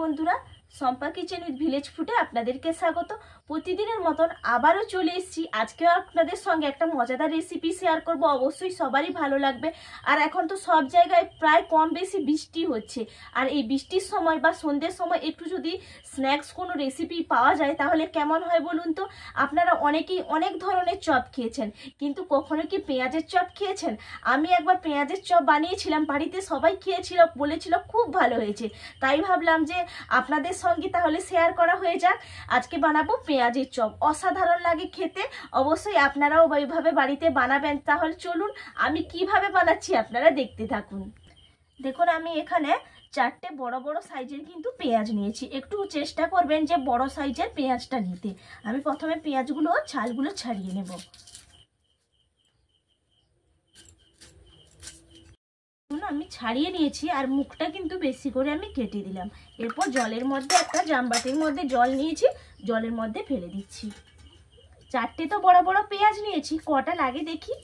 বন্ধুরা, সম্পা kitchen with village ফুডে আপনাদেরকে স্বাগত। প্রতিদিনের মতন আবারও চলে এসেছি। আজকেও আপনাদের সঙ্গে একটা মজাদার রেসিপি শেয়ার করব। অবশ্যই সবারই ভালো লাগবে। আর এখন তো সব জায়গায় প্রায় কম বেশি বৃষ্টি হচ্ছে, আর এই বৃষ্টির সময় বা সন্ধ্যের সময় একটু যদি স্ন্যাক্স কোনো রেসিপি পাওয়া যায় তাহলে কেমন হয় বলুন তো। আপনারা অনেকেই অনেক ধরনের চপ খেয়েছেন, কিন্তু কখনো কি পেঁয়াজের চপ খেয়েছেন? আমি একবার পেঁয়াজের চপ বানিয়েছিলাম, বাড়িতে সবাই খেয়েছিল, বলেছিল খুব ভালো হয়েছে। তাই ভাবলাম যে আপনাদের সঙ্গে তাহলে শেয়ার করা হয়ে যাক। আজকে বানাবো পেঁয়াজের চপ। অসাধারণ লাগে খেতে। অবশ্যই আপনারাও ওইভাবে বাড়িতে বানাবেন। তাহলে চলুন আমি কিভাবে বানাচ্ছি আপনারা দেখতে থাকুন। দেখুন, আমি এখানে 4টে বড় বড় সাইজের কিন্তু পেঁয়াজ নিয়েছি। একটু চেষ্টা করবেন যে বড় সাইজের পেঁয়াজটা নিতে। আমি প্রথমে পেঁয়াজগুলো ছালগুলো ছাড়িয়ে নেব। আমি ছাড়িয়ে নিয়েছি, আর মুখটা কিন্তু বেশি করে আমি কেটে দিলাম। এরপর জলের মধ্যে একটা জামবাটির মধ্যে জল নিয়েছি, জলের মধ্যে ফেলে দিচ্ছি। 4টে তো বড় বড় পেঁয়াজ নিয়েছি, কটা লাগে দেখি।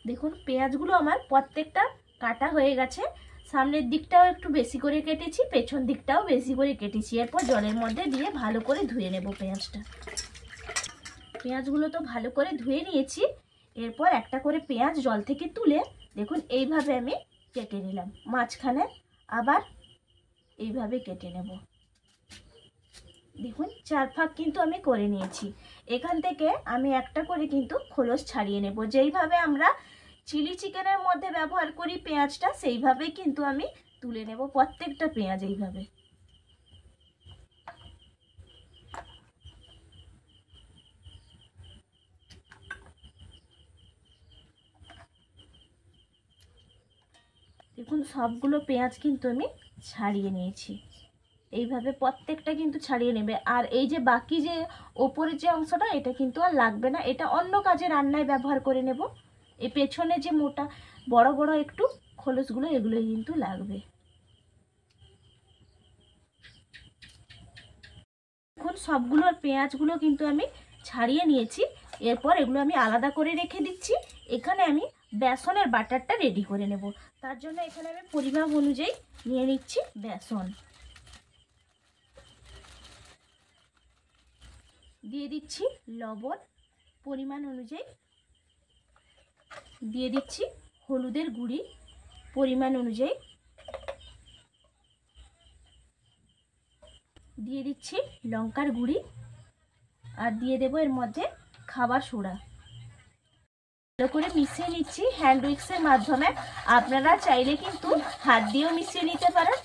দেখুন, পেঁয়াজগুলো আমার প্রত্যেকটা কাটা হয়ে গেছে। সামনের দিকটাও একটু বেশি করে কেটেছি, পেছন দিকটাও বেশি করে কেটেছি। এরপর জলের মধ্যে দিয়ে ভালো করে ধুয়ে নেব পেঁয়াজটা। পেঁয়াজগুলো তো ভালো করে ধুয়ে নিয়েছি। এরপর একটা করে পেঁয়াজ জল থেকে তুলে দেখুন এইভাবে আমি কেটে নিলাম। মাঝখানে আবার এইভাবে কেটে নেব। দেখুন 4 ভাগ কিন্তু আমি করে নিয়েছি। এখান থেকে আমি একটা করে কিন্তু খোলস ছাড়িয়ে নেব। যেইভাবে আমরা চিলি চিকেনের মধ্যে ব্যবহার করি পেঁয়াজটা, সেইভাবেই কিন্তু আমি তুলে নেব প্রত্যেকটা পেঁয়াজ এইভাবে। দেখুন সবগুলো পেঁয়াজ কিন্তু আমি ছাড়িয়ে নিয়েছি। এইভাবে প্রত্যেকটা কিন্তু ছাড়িয়ে নেবে। আর এই যে বাকি যে ওপরের যে অংশটা, এটা কিন্তু আর লাগবে না। এটা অন্য কাজে রান্নায় ব্যবহার করে নেব। এই পেছনে যে মোটা বড় বড় একটু খোলসগুলো, এগুলো কিন্তু লাগবে। এখন সবগুলোর পেঁয়াজগুলো কিন্তু আমি ছাড়িয়ে নিয়েছি। এরপর এগুলো আমি আলাদা করে রেখে দিচ্ছি। এখানে আমি বেসনের বাটারটা রেডি করে নেব। তার জন্য এখানে আমি পরিমাপ অনুযায়ী নিয়ে নিচ্ছি বেসন। দিয়ে দিচ্ছি লবণ পরিমাণ অনুযায়ী, দিয়ে দিচ্ছি হলুদের গুঁড়ি পরিমাণ অনুযায়ী, দিয়ে দিচ্ছি লঙ্কার গুঁড়ি, আর দিয়ে দেবো এর মধ্যে খাবার সোডা। ভালো করে মিশিয়ে নিচ্ছি হ্যান্ড উইক্সের মাধ্যমে। আপনারা চাইলে কিন্তু হাত দিয়েও মিশিয়ে নিতে পারেন।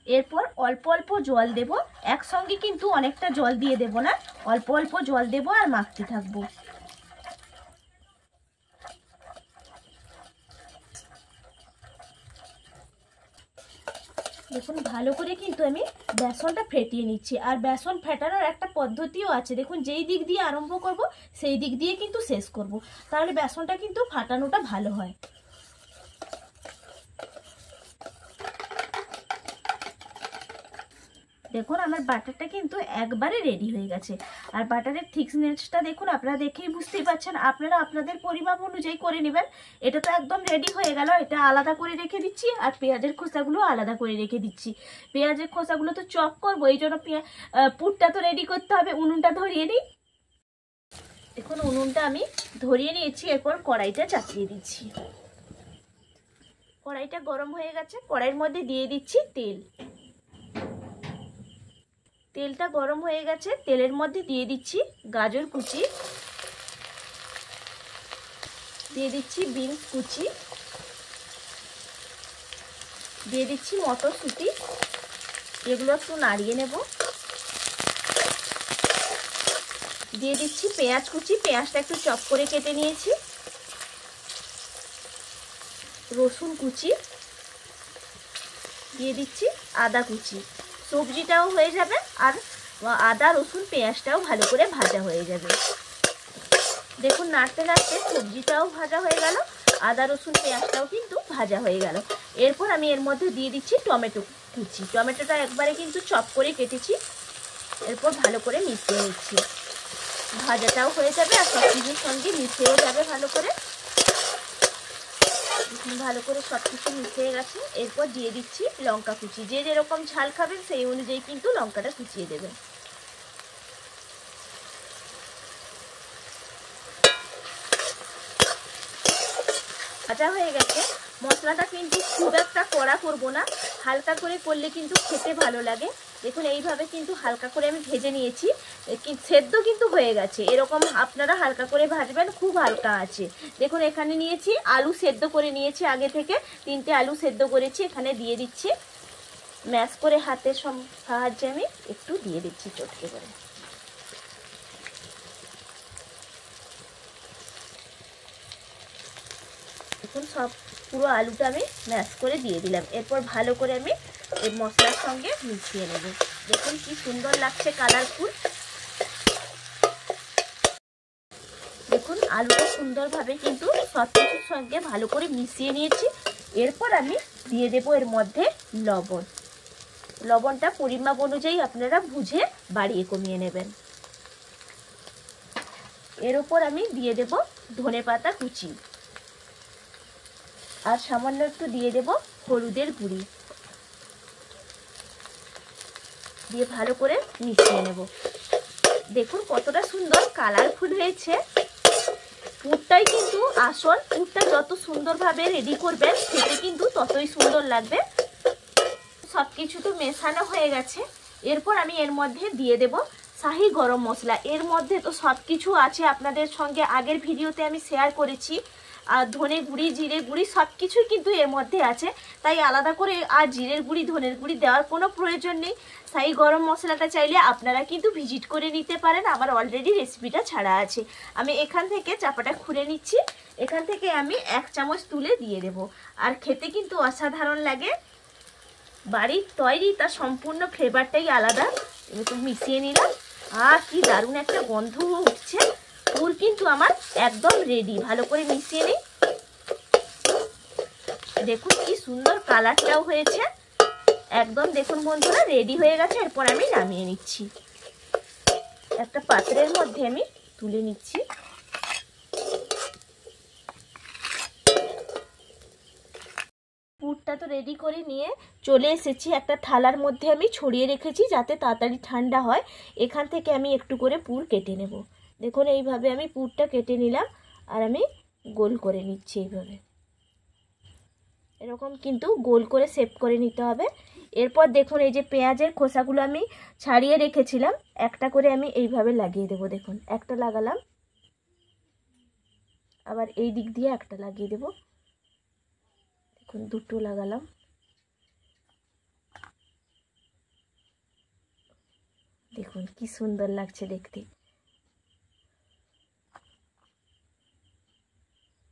এরপর অল্প অল্প জল দেব। একসঙ্গে কিন্তু অনেকটা জল দিয়ে দেব না, অল্প অল্প জল দেব আর মাখতে থাকবো। দেখুন ভালো করে কিন্তু আমি বেসনটা ফেটিয়ে নিচ্ছি। আর বেসন ফেটানোর একটা পদ্ধতিও আছে। দেখুন যেই দিক দিয়ে আরম্ভ করব সেই দিক দিয়ে কিন্তু শেষ করব, তাহলে বেসনটা কিন্তু ফাটানোটা ভালো হয়। দেখুন আমার বাটারটা কিন্তু একবারে রেডি হয়ে গেছে। আর বাটারের থিকনেসটা দেখুন, আপনারা দেখেই বুঝতেই পারছেন। আপনারা আপনাদের পরিমাপ অনুযায়ী করে নেবেন। এটা তো একদম রেডি হয়ে গেল। এটা আলাদা করে রেখে দিচ্ছি। আর পেঁয়াজের খোসাগুলো আলাদা করে রেখে দিচ্ছি। পেঁয়াজের খোসাগুলো তো চপ করবো, এই জন্য পুরটা তো রেডি করতে হবে। উনুনটা ধরিয়ে নিই। দেখুন উনুনটা আমি ধরিয়ে নিয়েছি। এরপর কড়াইটা চাপিয়ে দিচ্ছি। কড়াইটা গরম হয়ে গেছে। কড়াইয়ের মধ্যে দিয়ে দিচ্ছি তেল। তেলটা গরম হয়ে গেছে। তেলের মধ্যে দিয়ে দিচ্ছি গাজর কুচি, দিয়ে দিচ্ছি বিনস কুচি, দিয়ে দিচ্ছি মটরশুঁটি। এগুলো একটু নাড়িয়ে নেব। দিয়ে দিচ্ছি পেঁয়াজ কুচি। পেঁয়াজটা একটু চপ করে কেটে নিয়েছি। রসুন কুচি, দিয়ে দিচ্ছি আদা কুচি। সবজিটাও হয়ে যাবে, আর আদা রসুন পেঁয়াজটাও ভালো করে ভাজা হয়ে যাবে। দেখুন নাড়তে নাড়তে সবজিটাও ভাজা হয়ে গেল, আদা রসুন পেঁয়াজটাও কিন্তু ভাজা হয়ে গেল। এরপর আমি এর মধ্যে দিয়ে দিচ্ছি টমেটো কুচি। টমেটোটা একবারে কিন্তু চপ করে কেটেছি। এরপর ভালো করে মিশিয়ে নিচ্ছি। ভাজাটাও হয়ে যাবে আর সব কিছুর সঙ্গে মিশিয়েও যাবে ভালো করে। ভালো করে সব কিছু মিশিয়ে গেছে। এরপর দিয়ে দিচ্ছি লঙ্কা কুচি। যে যেরকম ঝাল খাবেন সেই অনুযায়ী কিন্তু লঙ্কাটা কুচিয়ে দেবেন। ভাজা হয়ে গেছে। মশলাটা কিন্তু খুব একটা কড়া করব না, হালকা করে করলে কিন্তু খেতে ভালো লাগে। দেখুন এইভাবে কিন্তু হালকা করে আমি ভেজে নিয়েছি, সেদ্ধ কিন্তু হয়ে গেছে। এরকম আপনারা হালকা করে ভাজবেন, খুব হালকা আছে। দেখুন এখানে নিয়েছি আলু সেদ্ধ করে নিয়েছি, আগে থেকে 3টে আলু সেদ্ধ করেছি, এখানে দিয়ে দিচ্ছি। ম্যাশ করে হাতের সাহায্যে আমি একটু দিয়ে দিচ্ছি চটকে করে। দেখুন সব পুরো আলুটা আমি ম্যাশ করে দিয়ে দিলাম। এরপর ভালো করে আমি এই মশলার সঙ্গে মিশিয়ে নেব। দেখুন কি সুন্দর লাগছে, কালারফুল। দেখুন আলুটা সুন্দরভাবে কিন্তু সব কিছুর সঙ্গে ভালো করে মিশিয়ে নিয়েছি। এরপর আমি দিয়ে দেব এর মধ্যে লবণ। লবণটা পরিমাপ অনুযায়ী আপনারা বুঝে বাড়িয়ে কমিয়ে নেবেন। এর উপর আমি দিয়ে দেব ধনেপাতা কুচি আর সামান্য একটু দিয়ে দেব হলুদের গুঁড়ি, দিয়ে ভালো করে মিশিয়ে নেব। দেখুন কতটা সুন্দর কালারফুল হয়েছে। পুরটাই কিন্তু আসল, পুরটা যত সুন্দরভাবে রেডি করবেন খেতে কিন্তু ততই সুন্দর লাগবে। সব কিছু তো মেশানো হয়ে গেছে। এরপর আমি এর মধ্যে দিয়ে দেব শাহি গরম মশলা। এর মধ্যে তো সব কিছু আছে, আপনাদের সঙ্গে আগের ভিডিওতে আমি শেয়ার করেছি। আর ধনে গুঁড়ি, জিরে গুঁড়ি সব কিছুই কিন্তু এর মধ্যে আছে, তাই আলাদা করে আর জিরের গুঁড়ি, ধনের গুঁড়ি দেওয়ার কোনো প্রয়োজন নেই। শাহি গরম মশলাটা চাইলে আপনারা কিন্তু ভিজিট করে নিতে পারেন, আমার অলরেডি রেসিপিটা ছাড়া আছে। আমি এখান থেকে চাপাটা খুলে নিচ্ছি। এখান থেকে আমি 1 চামচ তুলে দিয়ে দেব। আর খেতে কিন্তু অসাধারণ লাগে। বাড়ির তৈরি তার সম্পূর্ণ ফ্লেভারটাই আলাদা। একটু মিশিয়ে নিলাম, আর কি দারুণ একটা গন্ধ উঠছে। পুর কিন্তু আমার একদম রেডি। ভালো করে মিশিয়ে নিই। দেখুন কি সুন্দর কালারটাও হয়েছে একদম। দেখুন বন্ধুরা রেডি হয়ে গেছে। এরপর আমি নামিয়ে নিচ্ছি, একটা পাত্রের মধ্যে আমি তুলে নিচ্ছি। পুরটা তো রেডি করে নিয়ে চলে এসেছি, একটা থালার মধ্যে আমি ছড়িয়ে রেখেছি যাতে তাড়াতাড়ি ঠান্ডা হয়। এখান থেকে আমি একটু করে পুর কেটে নেব। দেখুন এইভাবে আমি পুরটা কেটে নিলাম, আর আমি গোল করে নিচ্ছি এইভাবে। এরকম কিন্তু গোল করে শেপ করে নিতে হবে। এরপর দেখুন এই যে পেঁয়াজের খোসাগুলো আমি ছাড়িয়ে রেখেছিলাম, একটা করে আমি এইভাবে লাগিয়ে দেব। দেখুন একটা লাগালাম, আবার এই দিক দিয়ে একটা লাগিয়ে দেব। দেখুন দুটো লাগালাম। দেখুন কি সুন্দর লাগছে দেখতে।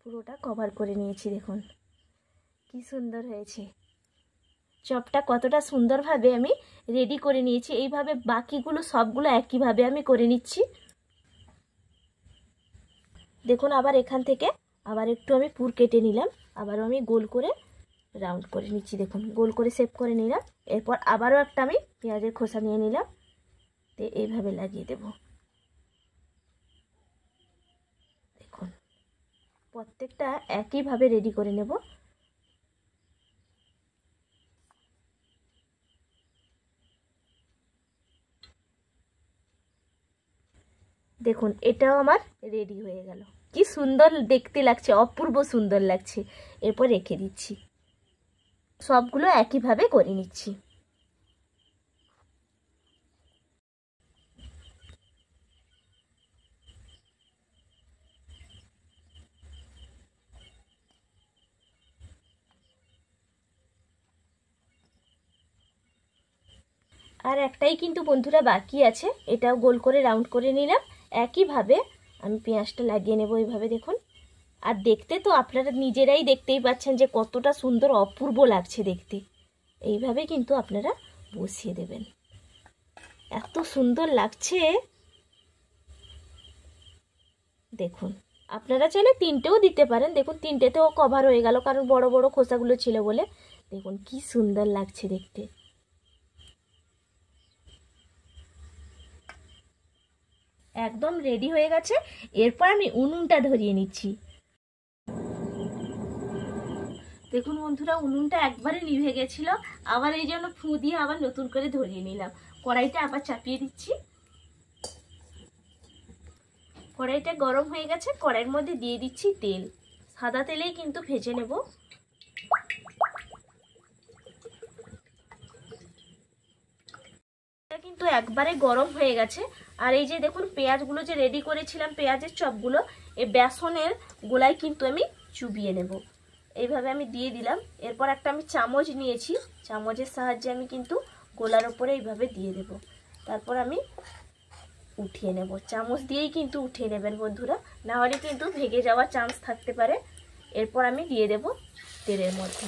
পুরোটা কভার করে নিয়েছি। দেখুন কি সুন্দর হয়েছে। চপটা কতটা সুন্দরভাবে আমি রেডি করে নিয়েছি। এইভাবে বাকিগুলো সবগুলো একইভাবে আমি করে নিচ্ছি। দেখুন আবার এখান থেকে আবার একটু আমি পুর কেটে নিলাম, আবারও আমি গোল করে রাউন্ড করে নিচ্ছি। দেখুন গোল করে শেপ করে নিলাম। এরপর আবারও একটা আমি পেঁয়াজের খোসা নিয়ে নিলাম, তো এইভাবে লাগিয়ে দেব। দেখুন প্রত্যেকটা একইভাবে রেডি করে নেব। দেখুন এটাও আমার রেডি হয়ে গেল। কি সুন্দর দেখতে লাগছে, অপূর্ব সুন্দর লাগছে। এরপর রেখে দিচ্ছি। সবগুলো একইভাবে করে নিচ্ছি। আর একটাই কিন্তু বন্ধুরা বাকি আছে, এটাও গোল করে রাউন্ড করে নিলাম। একইভাবে আমি পেঁয়াজটা লাগিয়ে নেব এইভাবে। দেখুন আর দেখতে তো আপনারা নিজেরাই দেখতেই পাচ্ছেন যে কতটা সুন্দর অপূর্ব লাগছে দেখতে। এইভাবে কিন্তু আপনারা বসিয়ে দেবেন, এত সুন্দর লাগছে। দেখুন আপনারা চাইলে 3টেও দিতে পারেন। দেখুন 3টেতেও কভার হয়ে গেল, কারণ বড় বড় খোসাগুলো ছিল বলে। দেখুন কি সুন্দর লাগছে দেখতে। একদম রেডি হয়ে গেছে। এরপর আমি উনুনটা ধরিয়ে নিচ্ছি। দেখুন বন্ধুরা, উনুনটা একবারে নিভে গেছিল, আবার এই জন্য ফু দিয়ে আবার নতুন করে ধরিয়ে নিলাম। কড়াইটা আবার চাপিয়ে দিচ্ছি। কড়াইটা গরম হয়ে গেছে, কড়াইয়ের মধ্যে দিয়ে দিচ্ছি তেল। সাদা তেলেই কিন্তু ভেজে নেব। এটা কিন্তু একবারে গরম হয়ে গেছে। আর এই যে দেখুন পেঁয়াজগুলো যে রেডি করেছিলাম, পেঁয়াজের চপগুলো, এই বেসনের গোলায় কিন্তু আমি চুবিয়ে নেব। এইভাবে আমি দিয়ে দিলাম। এরপর একটা আমি চামচ নিয়েছি, চামচের সাহায্যে আমি কিন্তু গোলার ওপরে এইভাবে দিয়ে দেব। তারপর আমি উঠিয়ে নেব। চামচ দিয়েই কিন্তু উঠিয়ে নেবেন বন্ধুরা, না হলে কিন্তু ভেঙে যাওয়ার চান্স থাকতে পারে। এরপর আমি দিয়ে দেব তেলের মধ্যে।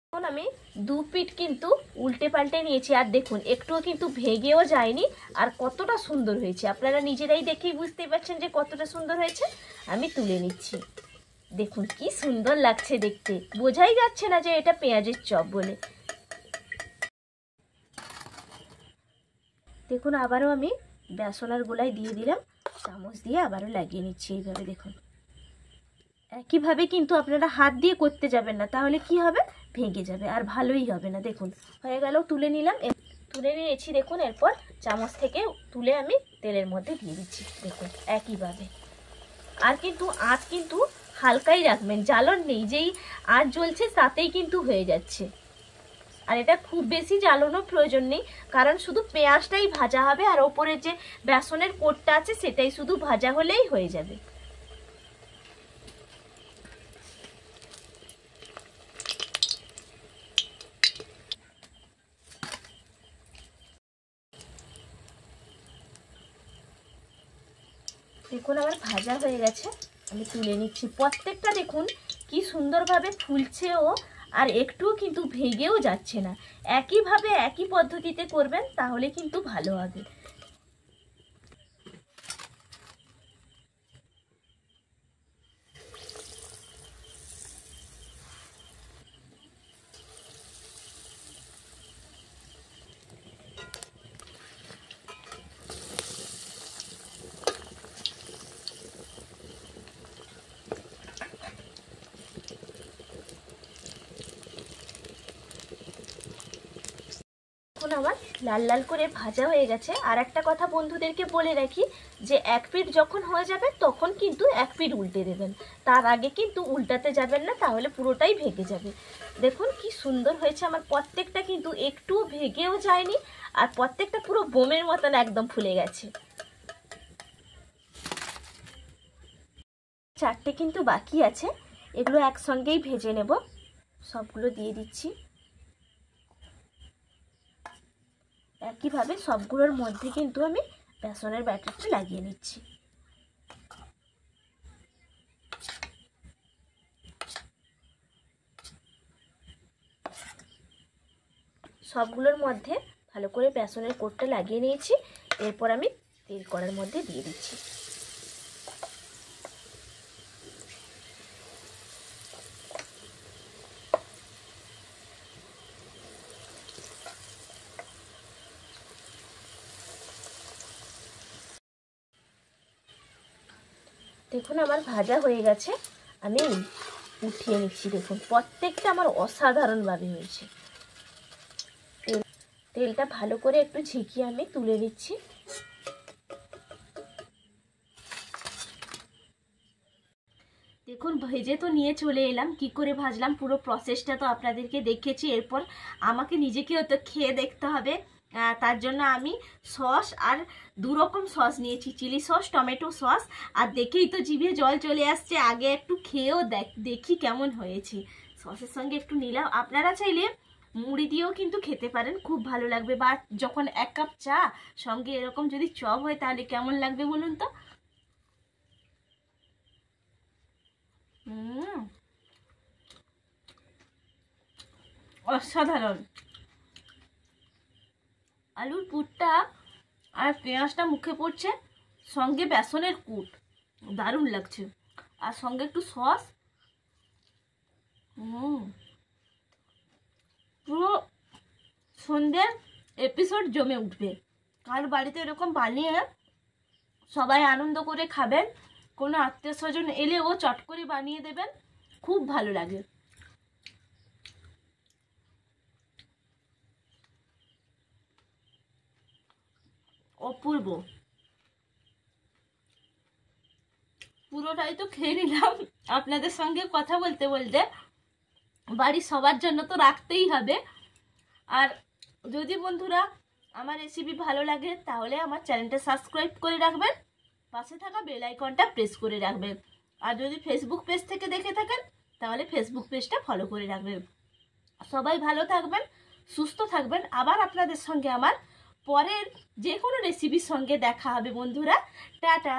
এখন আমি দু পিঠ কিন্তু উল্টে পাল্টে নিয়েছি, আর দেখুন একটুও কিন্তু ভেঙেও যায়নি, আর কতটা সুন্দর হয়েছে আপনারা নিজেরাই দেখেই বুঝতেই পারছেন যে কতটা সুন্দর হয়েছে। আমি তুলে নিচ্ছি। দেখুন কি সুন্দর লাগছে দেখতে, বোঝাই যাচ্ছে না যে এটা পেঁয়াজের চপ বলে। দেখুন আবারও আমি বেসনের গোলায় দিয়ে দিলাম, চামচ দিয়ে আবারও লাগিয়ে নিচ্ছি এইভাবে। দেখুন একইভাবে কিন্তু আপনারা হাত দিয়ে করতে যাবেন না, তাহলে কি হবে, ভেঙে যাবে আর ভালোই হবে না। দেখুন হয়ে গেল, তুলে নিলাম। তুলে নিয়েছি দেখুন। এরপর চামচ থেকে তুলে আমি তেলের মধ্যে দিয়ে দিচ্ছি। দেখুন একইভাবে। আর কিন্তু আঁচ কিন্তু হালকাই রাখবেন, জ্বালন নেই, যেই আঁচ জ্বলছে তাতেই কিন্তু হয়ে যাচ্ছে। আর এটা খুব বেশি জ্বালানোর প্রয়োজন নেই, কারণ শুধু পেঁয়াজটাই ভাজা হবে, আর ওপরের যে বেসনের কোটটা আছে সেটাই শুধু ভাজা হলেই হয়ে যাবে। দেখুন আমার ভাজা হয়ে গেছে, আমি তুলে নিচ্ছি। প্রত্যেকটা দেখুন কি সুন্দরভাবে ফুলছেও, আর একটুও কিন্তু ভেঙেও যাচ্ছে না। একইভাবে একই পদ্ধতিতে করবেন, তাহলে কিন্তু ভালো হবে। আমার লাল লাল করে ভাজা হয়ে গেছে। আর একটা কথা বন্ধুদেরকে বলে রাখি, যে এক পিঠ যখন হয়ে যাবে তখন কিন্তু এক পিঠ উল্টে দেবেন, তার আগে কিন্তু উল্টাতে যাবেন না, তাহলে পুরোটাই ভেঙে যাবে। দেখুন কি সুন্দর হয়েছে আমার, প্রত্যেকটা কিন্তু একটুও ভেঙেও যায়নি, আর প্রত্যেকটা পুরো বোমের মতন একদম ফুলে গেছে। চারটে কিন্তু বাকি আছে, এগুলো একসঙ্গেই ভেজে নেব। সবগুলো দিয়ে দিচ্ছি। একইভাবে সবগুলোর মধ্যে কিন্তু আমি বেসনের ব্যাটারটা লাগিয়ে নিচ্ছি। সবগুলোর মধ্যে ভালো করে বেসনের কোটটা লাগিয়ে নিয়েছি। এরপর আমি তেল কড়ার মধ্যে দিয়ে দিচ্ছি। দেখুন আমার ভাজা হয়ে গেছে, আমি উঠিয়ে নিচ্ছি। দেখুন প্রত্যেকটা আমার অসাধারণভাবে হয়েছে। তেলটা ভালো করে একটু ঝেঁকিয়ে আমি তুলে নিচ্ছি। দেখুন ভেজে তো নিয়ে চলে এলাম, কি করে ভাজলাম পুরো প্রসেসটা তো আপনাদেরকে দেখেছি। এরপর আমাকে নিজেকেও তো খেয়ে দেখতে হবে, তার জন্য আমি সস আর দু রকম সস নিয়েছি, চিলি সস, টমেটো সস। আর দেখেই তো জিভে জল চলে আসছে, আগে একটু খেয়েও দেখি কেমন হয়েছে। সসের সঙ্গে একটু নিলাম, আপনারা চাইলে মুড়ি দিয়েও কিন্তু খেতে পারেন, খুব ভালো লাগবে। বা যখন এক কাপ চা সঙ্গে এরকম যদি চপ হয় তাহলে কেমন লাগবে বলুন তো। অসাধারণ। আলুর পুরটা আর পেঁয়াজটা মুখে পড়ছে, সঙ্গে বেসনের কুট, দারুণ লাগছে। আর সঙ্গে একটু সস, পুরো সন্ধ্যের এপিসোড জমে উঠবে। কার বাড়িতে এরকম বানিয়ে সবাই আনন্দ করে খাবেন, কোনো আত্মীয় স্বজন এলেও চট করে বানিয়ে দেবেন, খুব ভালো লাগে। অপূর্ব, পুরোটাই তো খেয়ে নিলাম আপনাদের সঙ্গে কথা বলতে বলতে। বাড়ির সবার জন্য তো রাখতেই হবে। আর যদি বন্ধুরা আমার রেসিপি ভালো লাগে তাহলে আমার চ্যানেলটা সাবস্ক্রাইব করে রাখবেন, পাশে থাকা বেল আইকনটা প্রেস করে রাখবেন। আর যদি ফেসবুক পেজ থেকে দেখে থাকেন তাহলে ফেসবুক পেজটা ফলো করে রাখবেন। সবাই ভালো থাকবেন, সুস্থ থাকবেন। আবার আপনাদের সঙ্গে আমার পরের যে কোনো রেসিপির সঙ্গে দেখা হবে বন্ধুরা। টাটা।